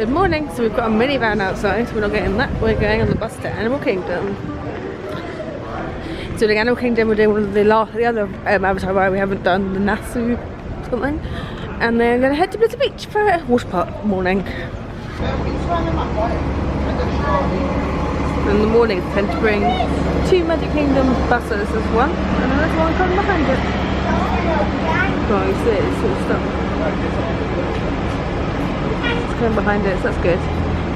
Good morning. So we've got a minivan outside. We're not getting that. We're going on the bus to Animal Kingdom. So doing Animal Kingdom, we're doing one of the other Avatar ride we haven't done, the Nasu something. And then we're going to head to Blizzard Beach for a water park morning. In the morning, we tend to bring 2 Magic Kingdom buses as one, and there's one coming behind it. Oh, you see it's all stuff. It's coming behind it, so that's good.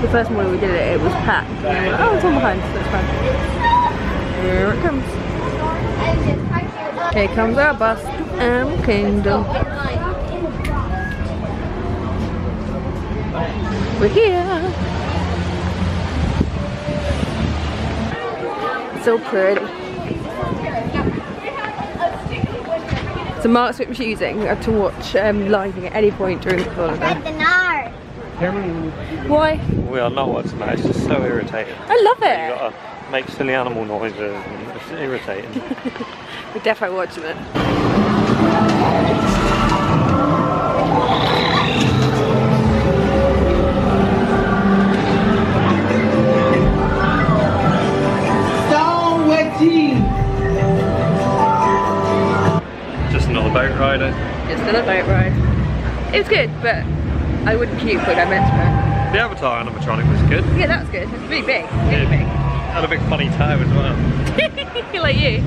The first morning we did it, it was packed. And then we're like, oh, it's on behind, so that's fine. Here it comes. Here comes our bus to Animal Kingdom. We're here. So pretty. So Mark's been choosing to watch Lion King at any point during the holiday. Why? We are not watching that, it's just so irritating. I love it! You gotta make silly animal noises and it's irritating. We're definitely watching it. Just another boat ride. Just another boat ride. It was good, but I wouldn't queue like I meant to. The Avatar animatronic was good. Yeah, that was good. It was really big. Really big. Had a big funny toe as well. Like you.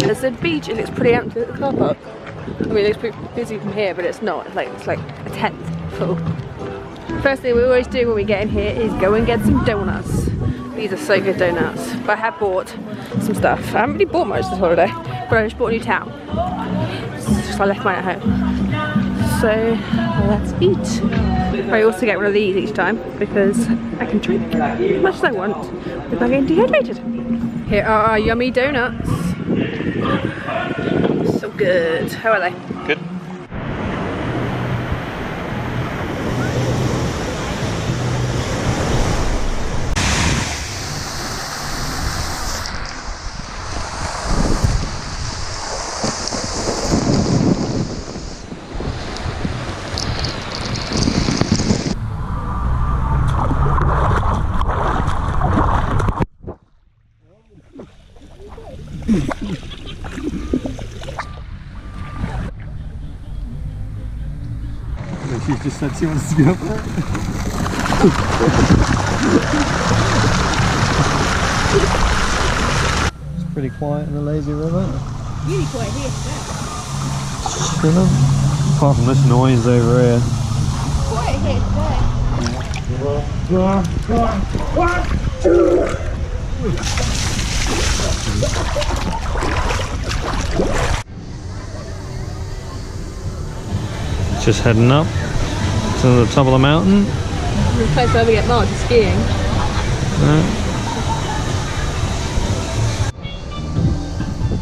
There's a beach and it's pretty empty at the car park. I mean, it's pretty busy from here, but it's not. It's like a 10th full. First thing we always do when we get in here is go and get some donuts. These are so good donuts. But I have bought some stuff. I haven't really bought much this holiday, but I just bought a new towel. So I left mine at home. So let's eat. I also get one of these each time because I can drink as much as I want without getting dehydrated. Here are our yummy donuts. So good. How are they? Good. She just said she wants to be up there. It's pretty quiet in the lazy river. Really quiet here today. Apart from this noise over here. Quiet here Just heading up to the top of the mountain. The place where we get Marge is skiing.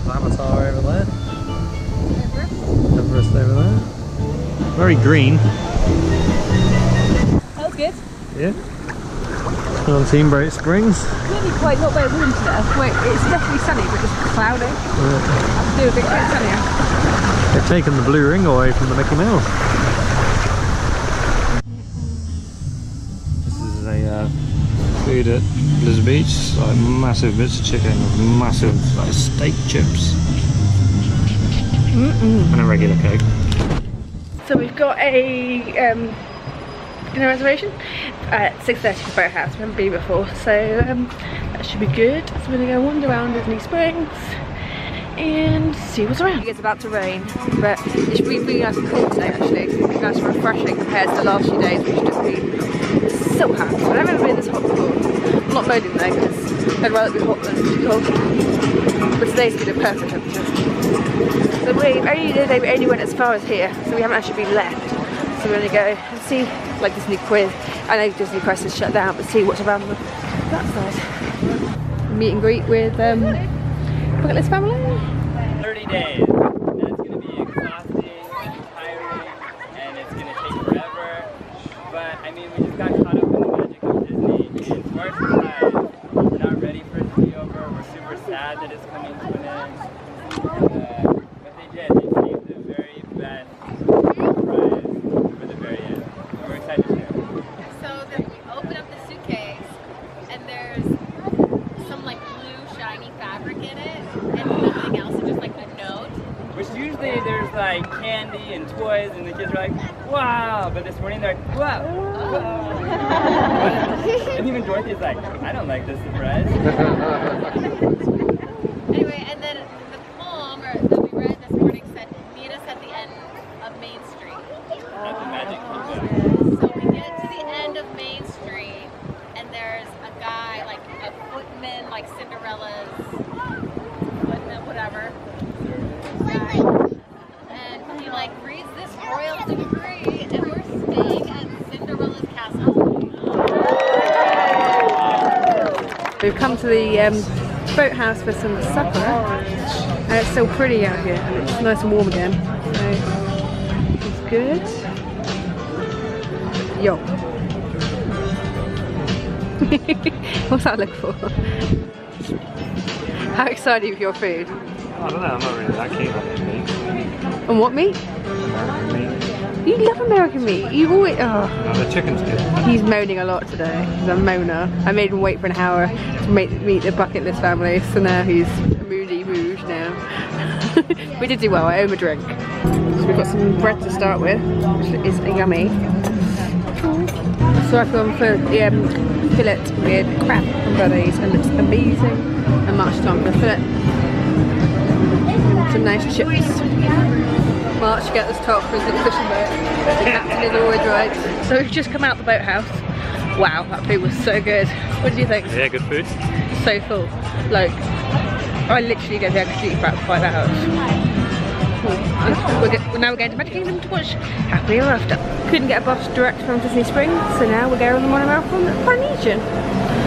Avatar over there. Everest over there. Very green. That was good. Yeah. On Teamboat Springs. Really quite not very warm today. Wait, it's definitely sunny, but just cloudy. I have to do a bit sunnier. They've taken the blue ring away from the Mickey Mouse. This is a food at Blizzard Beach. It's like massive bits of chicken with massive like steak chips. And a regular Coke. So we've got a dinner reservation at 6:30 for Boathouse. We haven't been before, so that should be good. So we're gonna go wander around Disney Springs and see what's around. It's about to rain, but it should be really nice and cool today actually. It's really nice and refreshing compared to the last few days, which have just been so hot. I've never been this hot before. I'm not moaning though, because I'd rather it be hot than too cold. But today's been a perfect temperature. So we only went as far as here, so we haven't actually been left. So we're gonna go and see, like Disney Quiz. I know Disney Quest is shut down, but see what's around that side. Meet and greet with Bucket List family. 30 days. That's going to be exhausting, tiring, and it's going to take forever. But I mean, we just got caught up in the magic of Disney. It's our surprise. We're not ready for it to be over. We're super sad that it's coming to an end. But they did. They saved the very best surprise for the very end. We're excited to share. So then we open up the suitcase and there's some like blue shiny fabric in it and nothing else, it's just like a note. Which usually there's like candy and toys and the kids are like, wow! But this morning they're like, wow! Wow! And even Dorothy's like, I don't like this surprise. Anyway, and then the poem that we read this morning said, meet us at the end of Main Street. At the Magic Kingdom. So we get to the end of Main Street and there's a guy, like a footman, like Cinderella's footman, whatever. And he like reads this royal decree and we're staying at Cinderella's castle. We've come to the boathouse for some supper, and it's still pretty out here. It's nice and warm again, so it's good. Yo. What's that look for? How excited are you for your food? I don't know, I'm not really that keen on this meat. And what meat? American meat. You love American meat. You always. Oh. No, the chicken's good. He's moaning a lot today. He's a moaner. I made him wait for an hour to meet the bucket list family, so now he's moody rouge now. We did do well. I owe him a drink. So we've got some bread to start with, which is yummy. So I've gone for the fillet with crab and buddies, and looks amazing. And much time for the fillet. And some nice chips. March, get this top for the cushion boat. The captain is always right. So we've just come out the boathouse. Wow, that food was so good. What did you think? Yeah, good food. So full. Like, I literally don't think I could eat for about 5 hours. Now we're going to Magic Kingdom to watch Happily Ever After. Couldn't get a bus direct from Disney Springs, so now we're going on the monorail from Polynesian.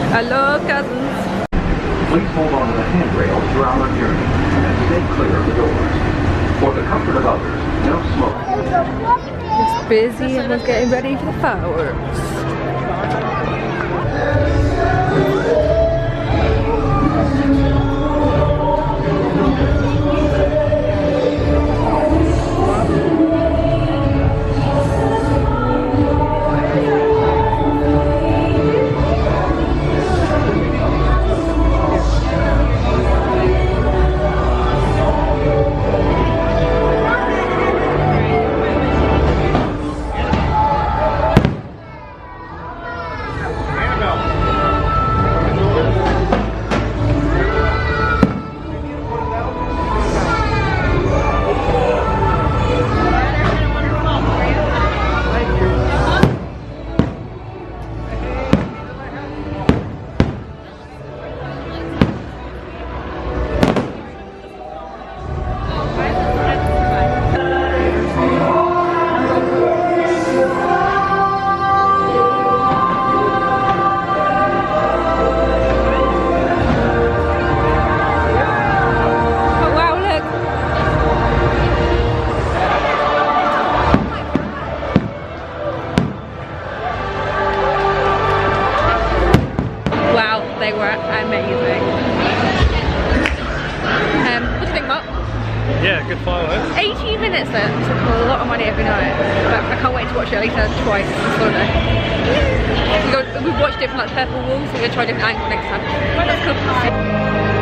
Hello, cousins. Please hold on to the handrail throughout our journey and stay clear of the doors. For the comfort of others, no smoking. It's busy, everyone's getting ready for the fireworks. They were amazing. What do you think, Mark? Yeah, good fireworks. 18 minutes though, it took a lot of money every night. But I can't wait to watch it later twice this holiday. We've watched it from like purple walls, so we're going to try a different angle next time. That's cool.